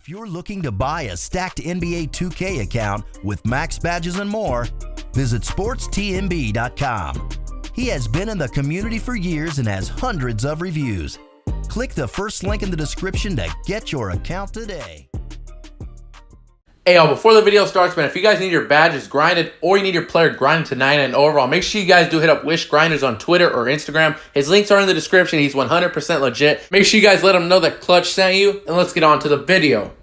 If you're looking to buy a stacked NBA 2K account with max badges and more, visit sportstmb.com. He has been in the community for years and has hundreds of reviews. Click the first link in the description to get your account today. Hey y'all, before the video starts, man, if you guys need your badges grinded or you need your player grinded to 99 overall, make sure you guys do hit up Wish Grinders on Twitter or Instagram. His links are in the description. He's 100% legit. Make sure you guys let him know that Clutch sent you, and let's get on to the video.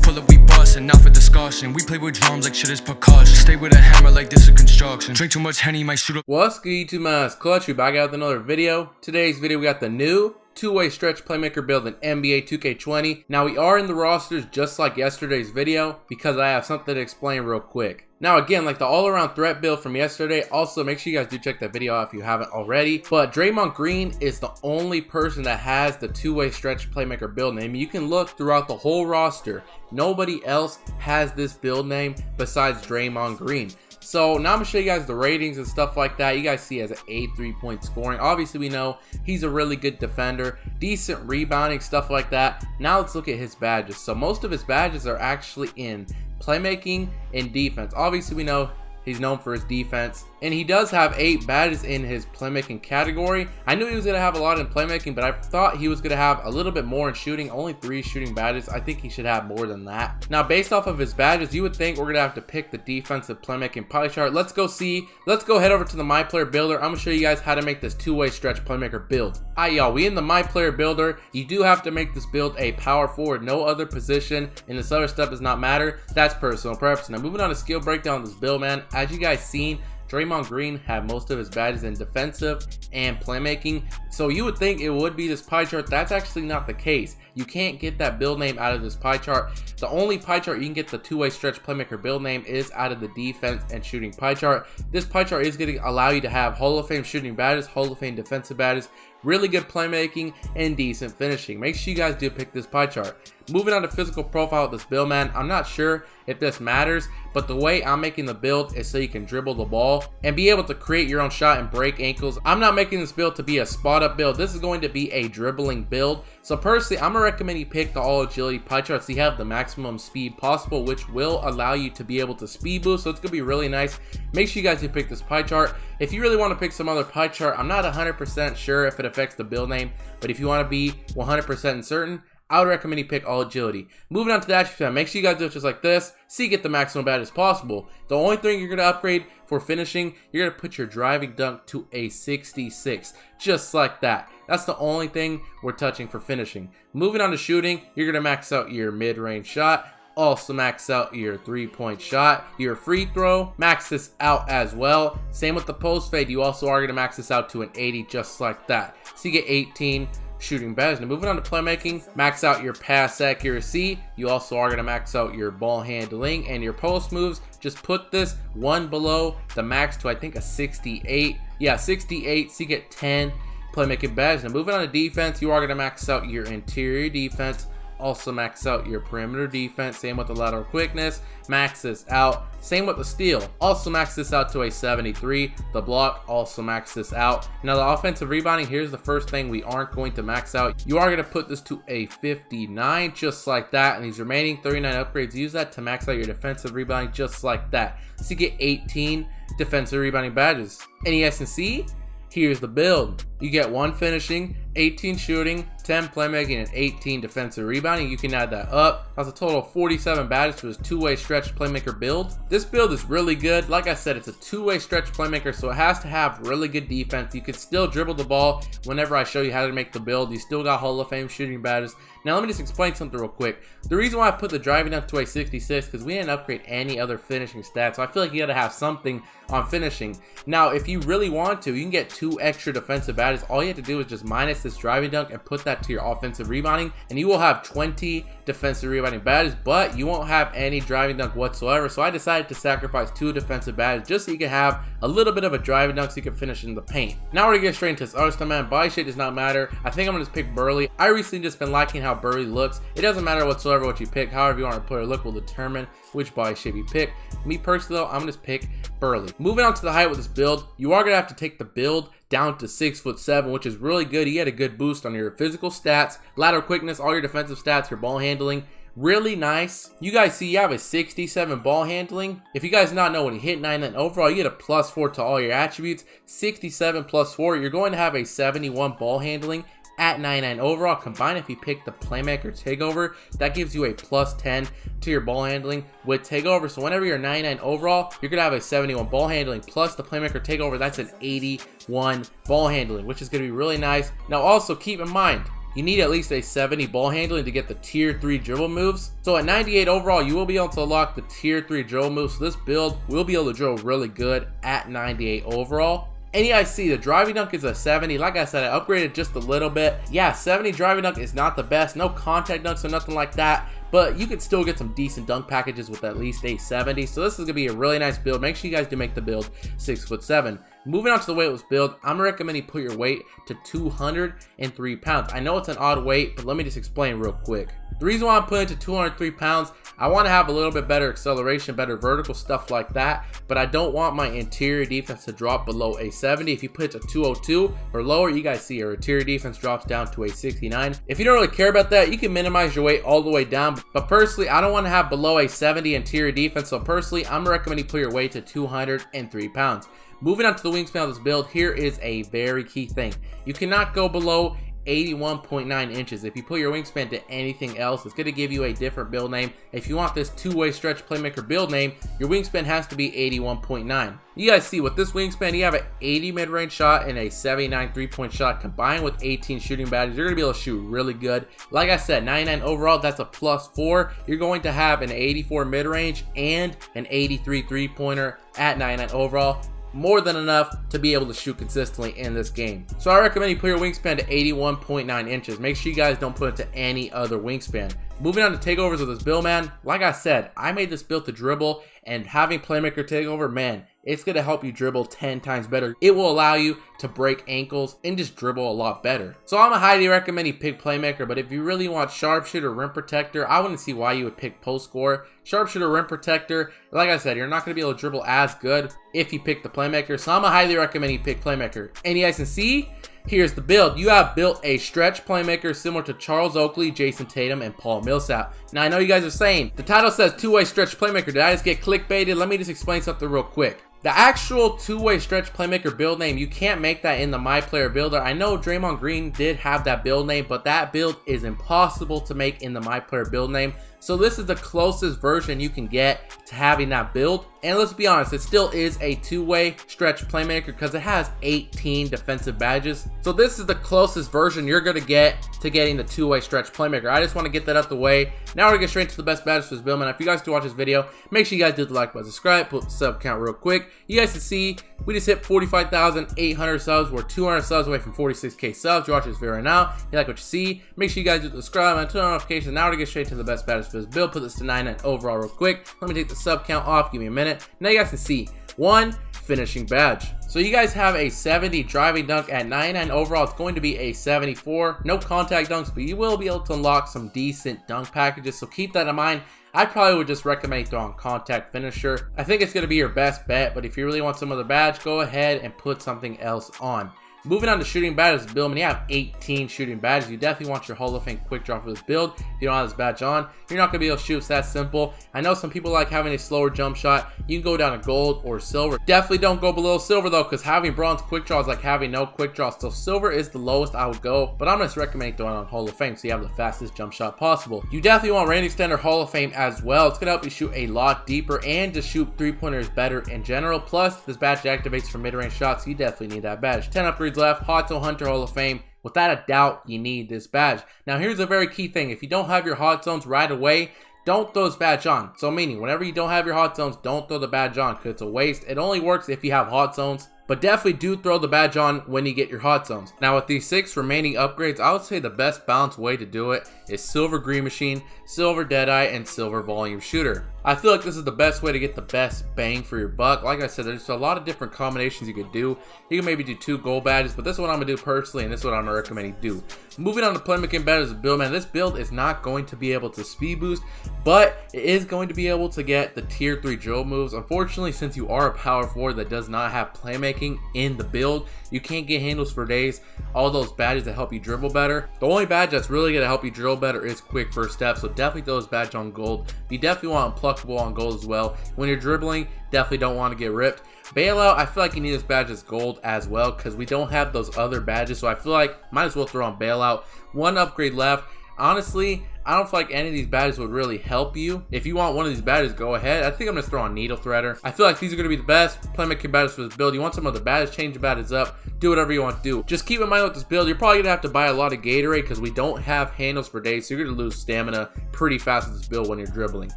Pull up, we bustin', not for discussion. We play with drums like shit is percussion. Stay with a hammer like this is construction. Drink too much Henny, might shoot up. What's good, YouTube, man? It's Clutch. We back out with another video. Today's video, we got the new two-way stretch playmaker build in NBA 2K20. Now, we are in the rosters just like yesterday's video because I have something to explain real quick. Now, again, like the all-around threat build from yesterday, also make sure you guys do check that video out if you haven't already. But Draymond Green is the only person that has the two-way stretch playmaker build name. You can look throughout the whole roster. Nobody else has this build name besides Draymond Green. So now I'm going to show you guys the ratings and stuff like that. You guys see he has an 83-point scoring. Obviously, we know he's a really good defender, decent rebounding, stuff like that. Now let's look at his badges. So most of his badges are actually in playmaking and defense. Obviously, we know he's known for his defense, and he does have 8 badges in his playmaking category. I knew he was going to have a lot in playmaking, but I thought he was going to have a little bit more in shooting. Only 3 shooting badges. I think he should have more than that. Now, based off of his badges, you would think we're going to have to pick the defensive playmaking pie chart. Let's go see. Let's go head over to the MyPlayer builder. I'm going to show you guys how to make this two-way stretch playmaker build. Alright, y'all, we in the MyPlayer builder. You do have to make this build a power forward. No other position, and this other stuff does not matter. That's personal preference. Now, moving on to skill breakdown of this build, man. As you guys seen, Draymond Green had most of his badges in defensive and playmaking, so you would think it would be this pie chart. That's actually not the case. You can't get that build name out of this pie chart. The only pie chart you can get the two-way stretch playmaker build name is out of the defense and shooting pie chart. This pie chart is going to allow you to have Hall of Fame shooting badges, Hall of Fame defensive badges, really good playmaking, and decent finishing. Make sure you guys do pick this pie chart. Moving on to physical profile of this build, man, I'm not sure if this matters, but the way I'm making the build is so you can dribble the ball and be able to create your own shot and break ankles. I'm not making this build to be a spot up build. This is going to be a dribbling build. So personally, I'm gonna recommend you pick the all agility pie chart so you have the maximum speed possible, which will allow you to be able to speed boost. So it's gonna be really nice. Make sure you guys do pick this pie chart. If you really want to pick some other pie chart, I'm not 100% sure if it affects the build name, but if you want to be 100% certain, I would recommend you pick all agility. Moving on to the attribute, make sure you guys do it just like this so you get the maximum badges possible. The only thing you're going to upgrade for finishing, you're going to put your driving dunk to a 66, just like that. That's the only thing we're touching for finishing. Moving on to shooting, you're going to max out your mid-range shot. Also max out your 3-point shot, your free throw, max this out as well. Same with the post fade, you also are going to max this out to an 80 just like that. So you get 18 shooting badges. Now moving on to playmaking, max out your pass accuracy. You also are going to max out your ball handling and your post moves. Just put this one below the max to I think a 68. Yeah, 68, so you get 10 playmaking badges. Now moving on to defense, you are going to max out your interior defense. Also max out your perimeter defense. Same with the lateral quickness. Max this out. Same with the steal. Also max this out to a 73. The block, also max this out. Now the offensive rebounding, here's the first thing we aren't going to max out. You are going to put this to a 59 just like that. And these remaining 39 upgrades, use that to max out your defensive rebounding just like that. So you get 18 defensive rebounding badges. Any S&C? Here's the build. You get 1 finishing, 18 shooting, 10 playmaking, and 18 defensive rebounding. You can add that up. That's a total of 47 badges for this two-way stretch playmaker build. This build is really good. Like I said, it's a two-way stretch playmaker, so it has to have really good defense. You can still dribble the ball whenever I show you how to make the build. You still got Hall of Fame shooting badges. Now let me just explain something real quick. The reason why I put the driving up to a 66 because we didn't upgrade any other finishing stats, so I feel like you gotta have something on finishing. Now if you really want to, you can get 2 extra defensive badges. All you have to do is just minus this driving dunk and put that to your offensive rebounding, and you will have 20 defensive rebounding badges, but you won't have any driving dunk whatsoever. So I decided to sacrifice 2 defensive badges just so you can have a little bit of a driving dunk so you can finish in the paint. Now we're gonna get straight into this other stuff, man. Body shape does not matter. I think I'm gonna just pick Burley. I recently just been liking how Burley looks. It doesn't matter whatsoever what you pick. However you want to put a look will determine which body shape you pick. Me personally though, I'm gonna just pick Burley. Moving on to the height with this build, you are gonna have to take the build down to 6'7", which is really good. You get a good boost on your physical stats, lateral quickness, all your defensive stats, your ball handling. really nice. You guys see you have a 67 ball handling. If you guys not know, when you hit 99 overall, you get a +4 to all your attributes. 67 plus 4, you're going to have a 71 ball handling at 99 overall. Combined, if you pick the Playmaker Takeover, that gives you a +10 to your ball handling with Takeover. So whenever you're 99 overall, you're gonna have a 71 ball handling plus the Playmaker Takeover. That's an 81 ball handling, which is gonna be really nice. Now also keep in mind, you need at least a 70 ball handling to get the tier 3 dribble moves. So at 98 overall, you will be able to unlock the tier 3 dribble moves. So this build will be able to dribble really good at 98 overall. And you guys see the driving dunk is a 70. Like I said, I upgraded just a little bit. Yeah, 70 driving dunk is not the best. No contact dunks or nothing like that, but you could still get some decent dunk packages with at least a 70. So this is gonna be a really nice build. Make sure you guys do make the build 6'7". Moving on to the weightless build, I'm gonna recommend you put your weight to 203 pounds. I know it's an odd weight, but let me just explain real quick. The reason why I'm putting it to 203 pounds, I want to have a little bit better acceleration, better vertical, stuff like that, but I don't want my interior defense to drop below a 70. If you put it to 202 or lower, you guys see your interior defense drops down to a 69. If you don't really care about that, you can minimize your weight all the way down, but personally, I don't want to have below a 70 interior defense, so personally, I'm recommending you put your weight to 203 pounds. Moving on to the wingspan of this build, here is a very key thing. You cannot go below 81.9 inches. If you put your wingspan to anything else, it's going to give you a different build name. If you want this two-way stretch playmaker build name, your wingspan has to be 81.9. You guys see with this wingspan, you have an 80 mid-range shot and a 79 3-point shot combined with 18 shooting badges. You're going to be able to shoot really good. Like I said, 99 overall, that's a +4. You're going to have an 84 mid-range and an 83 3-pointer at 99 overall. More than enough to be able to shoot consistently in this game. So I recommend you put your wingspan to 81.9 inches. Make sure you guys don't put it to any other wingspan. Moving on to takeovers of this build, man. Like I said, I made this build to dribble, and having Playmaker takeover, man, it's going to help you dribble 10 times better. It will allow you to break ankles and just dribble a lot better. So I'm gonna highly recommend you pick Playmaker, but if you really want Sharpshooter, Rim Protector, I wouldn't see why you would pick Post Score. Sharpshooter, Rim Protector, like I said, you're not going to be able to dribble as good if you pick the Playmaker. So I'm gonna highly recommend you pick Playmaker. And you guys can see, here's the build. You have built a stretch playmaker similar to Charles Oakley, Jason Tatum, and Paul Millsap. Now I know you guys are saying, the title says two-way stretch playmaker. Did I just get clickbaited? Let me just explain something real quick. The actual two-way stretch playmaker build name, you can't make that in the MyPlayer builder. I know Draymond Green did have that build name, but that build is impossible to make in the MyPlayer build name. So this is the closest version you can get to having that build. And let's be honest, it still is a two-way stretch playmaker because it has 18 defensive badges. So this is the closest version you're going to get to getting the two-way stretch playmaker. I just want to get that out the way. Now we're going to get straight to the best badges for this build, man. If you guys do watch this video, make sure you guys do the like button, subscribe, put the sub count real quick. You guys can see we just hit 45,800 subs. We're 200 subs away from 46K subs. You're watching this video right now. You like what you see, make sure you guys do subscribe and turn on notifications. Now we're going to get straight to the best badges for this build. Put this to 99 overall real quick. Let me take the sub count off. Give me a minute. Now you guys can see one finishing badge. So you guys have a 70 driving dunk at 99 overall. It's going to be a 74. No contact dunks, but you will be able to unlock some decent dunk packages. So keep that in mind. I probably would just recommend throwing contact finisher. I think it's going to be your best bet, but if you really want some other badge, go ahead and put something else on. Moving on to shooting badges build, when you have 18 shooting badges, you definitely want your Hall of Fame quick draw for this build. If you don't have this badge on, you're not going to be able to shoot. It's that simple. I know some people like having a slower jump shot. You can go down to gold or silver. Definitely don't go below silver though, because having bronze quick draw is like having no quick draw. So silver is the lowest I would go, but I'm just recommending throwing on Hall of Fame so you have the fastest jump shot possible. You definitely want range extender Hall of Fame as well. It's going to help you shoot a lot deeper and to shoot three-pointers better in general. Plus, this badge activates for mid-range shots, so you definitely need that badge. 10 upgrades left. Hot Zone Hunter Hall of Fame. Without a doubt, you need this badge. Now, here's a very key thing. If you don't have your hot zones right away, don't throw this badge on. So meaning, whenever you don't have your hot zones, don't throw the badge on because it's a waste. It only works if you have hot zones. But definitely do throw the badge on when you get your hot zones. Now with these 6 remaining upgrades, I would say the best balanced way to do it is Silver Green Machine, Silver Deadeye, and Silver Volume Shooter. I feel like this is the best way to get the best bang for your buck. Like I said, there's a lot of different combinations you could do. You can maybe do 2 gold badges, but this is what I'm going to do personally, and this is what I'm going to recommend you do. Moving on to Playmaker badges build, man, this build is not going to be able to speed boost, but it is going to be able to get the tier 3 drill moves. Unfortunately, since you are a power forward that does not have playmaking in the build, you can't get handles for days, all those badges that help you dribble better. The only badge that's really going to help you dribble better is quick first step, so definitely throw this badge on gold. You definitely want unpluckable on gold as well. When you're dribbling, definitely don't want to get ripped. Bailout, I feel like you need this badge as gold as well because we don't have those other badges, so I feel like might as well throw on bailout. One upgrade left. Honestly, I don't feel like any of these badges would really help you. If you want one of these badges, go ahead. I think I'm going to throw on Needle Threader. I feel like these are going to be the best Playmaker badges for this build. You want some other badges, change your badges up, do whatever you want to do. Just keep in mind with this build, you're probably going to have to buy a lot of Gatorade because we don't have handles for days, so you're going to lose stamina pretty fast with this build when you're dribbling.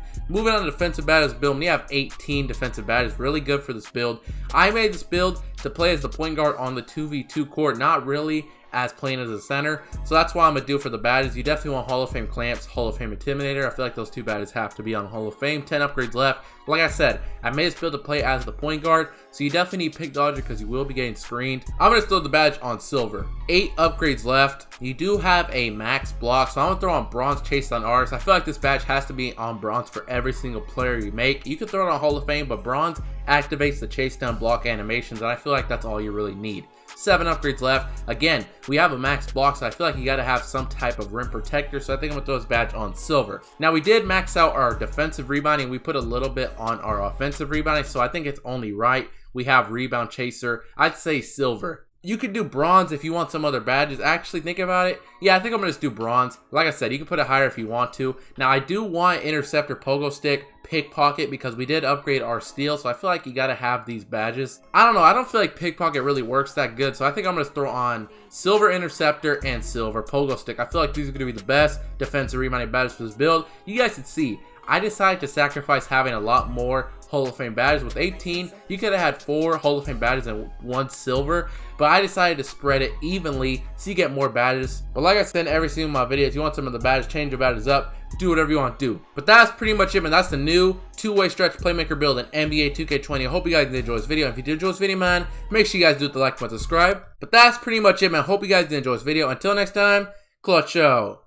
Moving on to defensive badges build, we have 18 defensive badges, really good for this build. I made this build to play as the point guard on the 2v2 court, not really as playing as a center, so that's why I'm gonna do for the badges. You definitely want Hall of Fame Clamps, Hall of Fame Intimidator. I feel like those two badges have to be on Hall of Fame. 10 upgrades left. Like I said, I made this build to play as the point guard, so you definitely need Pick Dodger because you will be getting screened. I'm gonna throw the badge on Silver. 8 upgrades left. You do have a max block, so I'm gonna throw on Bronze Chase on RAREST. I feel like this badge has to be on Bronze for every single player you make. You can throw it on Hall of Fame, but Bronze activates the chase down block animations, and I feel like that's all you really need. 7 upgrades left. Again, we have a max block, so I feel like you got to have some type of rim protector, so I think I'm going to throw this badge on Silver. Now, we did max out our defensive rebounding. We put a little bit on our offensive rebounding, so I think it's only right. We have Rebound Chaser. I'd say Silver. You could do Bronze if you want some other badges. Actually, think about it. Yeah, I think I'm going to just do Bronze. Like I said, you can put it higher if you want to. Now, I do want Interceptor, Pogo Stick, Pickpocket because we did upgrade our Steal, so I feel like you got to have these badges. I don't know. I don't feel like Pickpocket really works that good, so I think I'm going to throw on Silver Interceptor and Silver Pogo Stick. I feel like these are going to be the best defensive rebounding badges for this build. You guys can see, I decided to sacrifice having a lot more Hall of Fame badges. With 18, you could have had 4 Hall of Fame badges and 1 silver, but I decided to spread it evenly so you get more badges. But like I said in every single of my videos, you want some of the badges, change your badges up, do whatever you want to do. But that's pretty much it, man. That's the new two-way stretch Playmaker build in NBA 2K20. I hope you guys did enjoy this video. If you did enjoy this video, man, make sure you guys do hit the like button, subscribe. But that's pretty much it, man. Hope you guys did enjoy this video. Until next time, clutch out.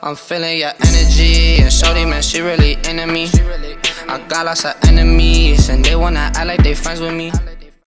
I'm feeling your energy, and shorty, man, she really into me. I got lots of enemies, and they wanna act like they friends with me.